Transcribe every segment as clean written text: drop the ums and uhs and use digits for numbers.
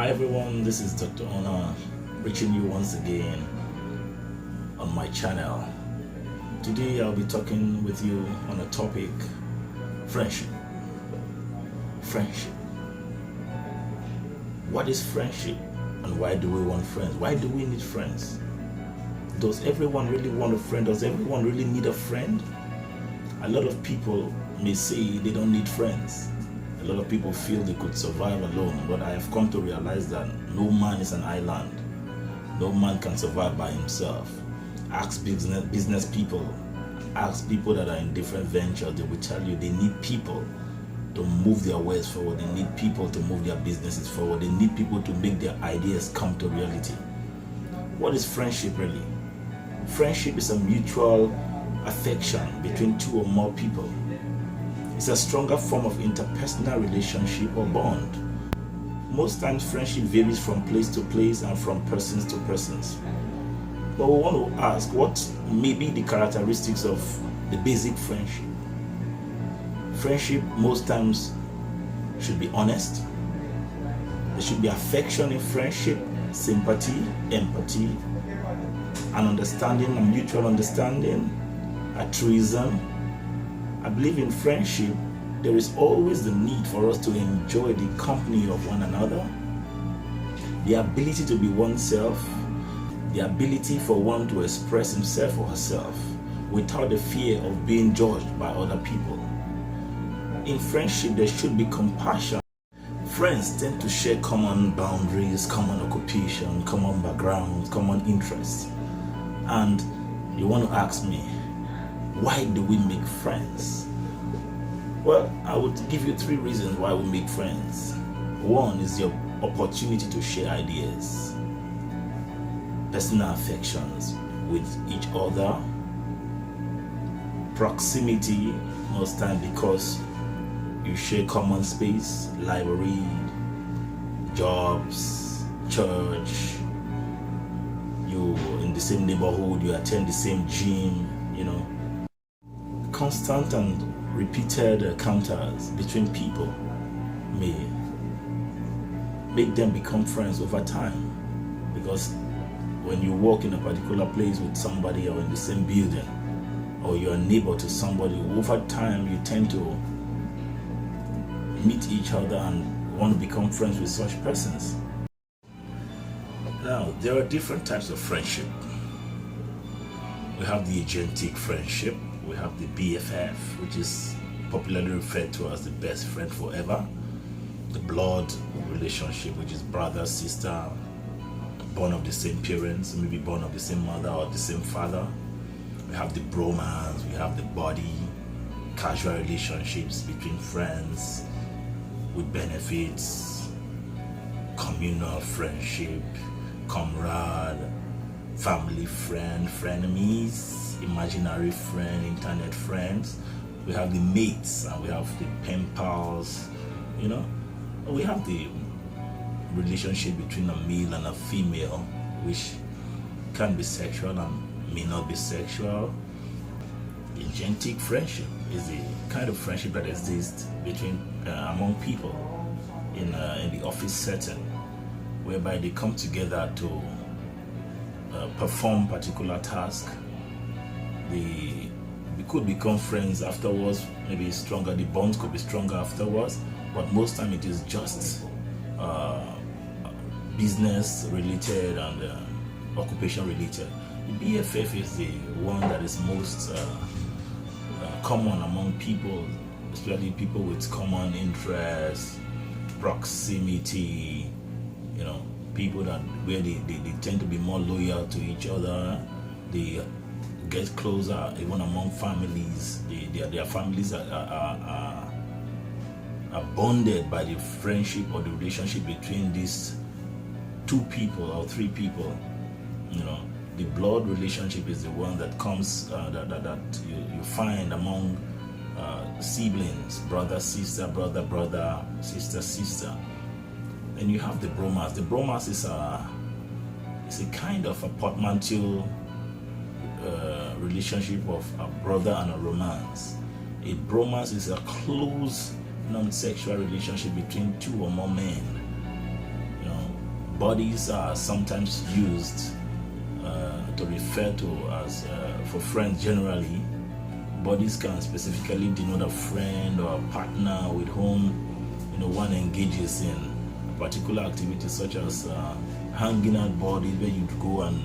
Hi everyone, this is Dr. Honor reaching you once again on my channel. Today I'll be talking with you on a topic: friendship. Friendship. What is friendship and why do we want friends? Why do we need friends? Does everyone really want a friend? Does everyone really need a friend? A lot of people may say they don't need friends. A lot of people feel they could survive alone, but I have come to realize that no man is an island. No man can survive by himself. Ask business people, ask people that are in different ventures, they will tell you they need people to move their ways forward. They need people to move their businesses forward. They need people to make their ideas come to reality. What is friendship really? Friendship is a mutual affection between two or more people. It's a stronger form of interpersonal relationship or bond. Most times friendship varies from place to place and from persons to persons. But we want to ask, what may be the characteristics of the basic friendship? Friendship most times should be honest. There should be affection in friendship, sympathy, empathy, an understanding, a mutual understanding, altruism. I believe in friendship, there is always the need for us to enjoy the company of one another, the ability to be oneself, the ability for one to express himself or herself without the fear of being judged by other people. In friendship, there should be compassion. Friends tend to share common boundaries, common occupation, common backgrounds, common interests. And you want to ask me, why do we make friends? Well, I would give you 3 reasons why we make friends. One is your opportunity to share ideas, personal affections with each other, proximity, most time because you share common space, library, jobs, church, you in the same neighborhood, you attend the same gym, Constant and repeated encounters between people may make them become friends over time, because when you walk in a particular place with somebody or in the same building, or you're a neighbor to somebody, over time you tend to meet each other and want to become friends with such persons. Now, there are different types of friendship. We have the agentic friendship. We have the BFF, which is popularly referred to as the best friend forever. The blood relationship, which is brother, sister, born of the same parents, maybe born of the same mother or the same father. We have the bromance, we have the buddy, casual relationships between friends with benefits, communal friendship, comrade, family friend, frenemies, imaginary friend, internet friends. We have the mates and we have the pen pals, We have the relationship between a male and a female, which can be sexual and may not be sexual. The agentic friendship is the kind of friendship that exists between among people in the office setting, whereby they come together to perform particular task. They could become friends afterwards, maybe stronger, the bonds could be stronger afterwards, but most time it is just business related and occupation related. The BFF is the one that is most common among people, especially people with common interests, proximity, people that where they tend to be more loyal to each other. They get closer even among families. Their families are bonded by the friendship or the relationship between these 2 people or 3 people. The blood relationship is the one that comes that you find among siblings, brother, sister, brother, sister, sister. And you have the bromance. The bromance is a kind of a portmanteau relationship of a brother and a romance. A bromance is a close non-sexual relationship between 2 or more men. Bodies are sometimes used to refer to as for friends generally. Bodies can specifically denote a friend or a partner with whom one engages in a particular activity, such as hanging out bodies, where you go and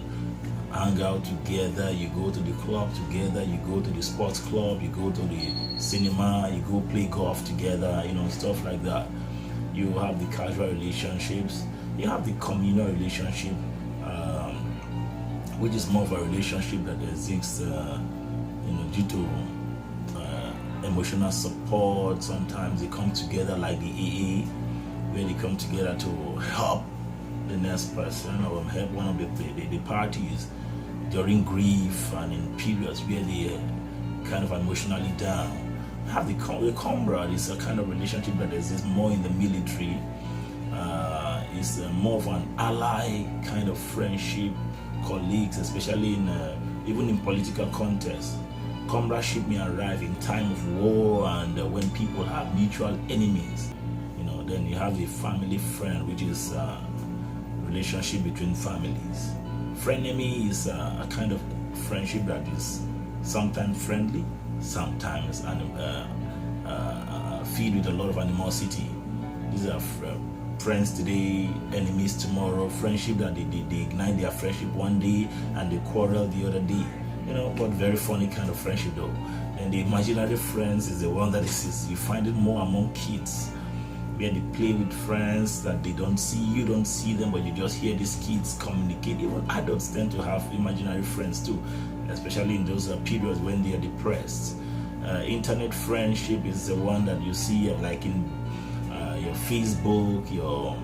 hang out together, you go to the club together, you go to the sports club, you go to the cinema, you go play golf together, stuff like that. You have the casual relationships, you have the communal relationship, which is more of a relationship that exists due to emotional support. Sometimes they come together like the AA, where they come together to help the next person or help one of the parties during grief and in periods where they are kind of emotionally down. Have the comrade is a kind of relationship that exists more in the military. It's more of an ally kind of friendship, colleagues, especially even in political contests. Comradeship may arrive in time of war and when people have mutual enemies. Then you have the family friend, which is a relationship between families. Frenemy is a kind of friendship that is sometimes friendly, sometimes filled with a lot of animosity. These are friends today, enemies tomorrow. Friendship that they ignite their friendship one day and they quarrel the other day. But very funny kind of friendship though. And the imaginary friends is the one that you find it more among kids, where they play with friends that they don't see, you don't see them, but you just hear these kids communicate. Even adults tend to have imaginary friends too, especially in those periods when they are depressed. Internet friendship is the one that you see like in your Facebook, your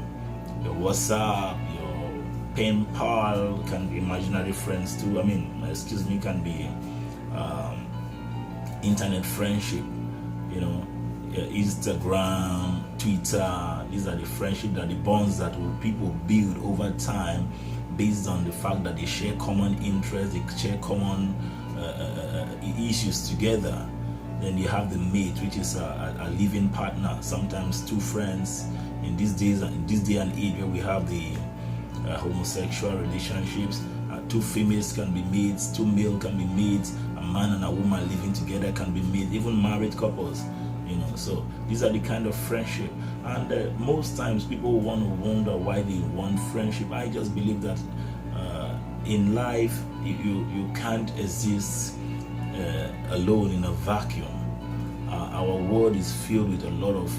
WhatsApp, your pen pal can be imaginary friends too. Can be internet friendship. Instagram, Twitter. These are the friendship the bonds that people build over time, based on the fact that they share common interests, they share common issues together. Then you have the mate, which is a living partner. Sometimes two friends. In these day and age, where we have the homosexual relationships, two females can be mates, two male can be mates, a man and a woman living together can be mates, even married couples. So these are the kind of friendship. And most times people want to wonder why they want friendship. I just believe that in life you can't exist alone in a vacuum. Our world is filled with a lot of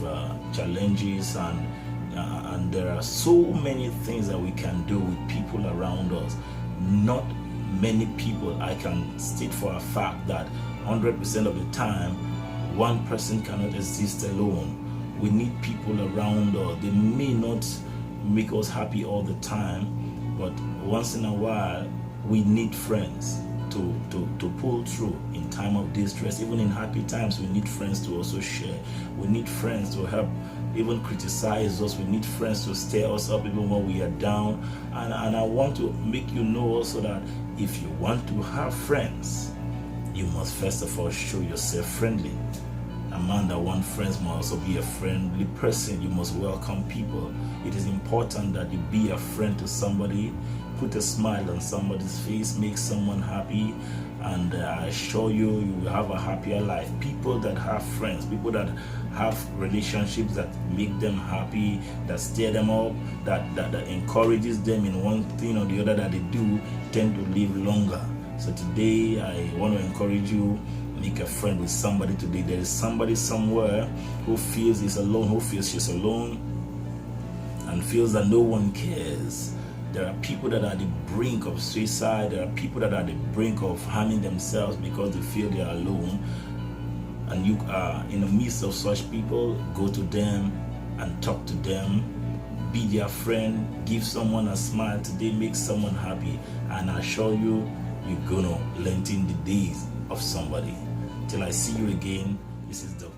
challenges, and there are so many things that we can do with people around us. Not many people, I can state for a fact that 100% of the time, one person cannot exist alone. We need people around us. They may not make us happy all the time, but once in a while, we need friends to pull through in time of distress. Even in happy times, we need friends to also share. We need friends to help even criticize us. We need friends to stir us up even when we are down. And I want to make you know also that if you want to have friends, you must first of all show yourself friendly. A man that wants friends must also be a friendly person. You must welcome people. It is important that you be a friend to somebody, put a smile on somebody's face, make someone happy, and I assure you, you will have a happier life. People that have friends, people that have relationships that make them happy, that stir them up, that encourages them in one thing or the other that they do, tend to live longer. So today I want to encourage you, make a friend with somebody today. There is somebody somewhere who feels he's alone, who feels she's alone, and feels that no one cares. There are people that are at the brink of suicide. There are people that are at the brink of harming themselves because they feel they are alone. And you are in the midst of such people. Go to them and talk to them. Be their friend. Give someone a smile today. Make someone happy. And I assure you, you're gonna lengthen the days of somebody. Till I see you again, this is Dr.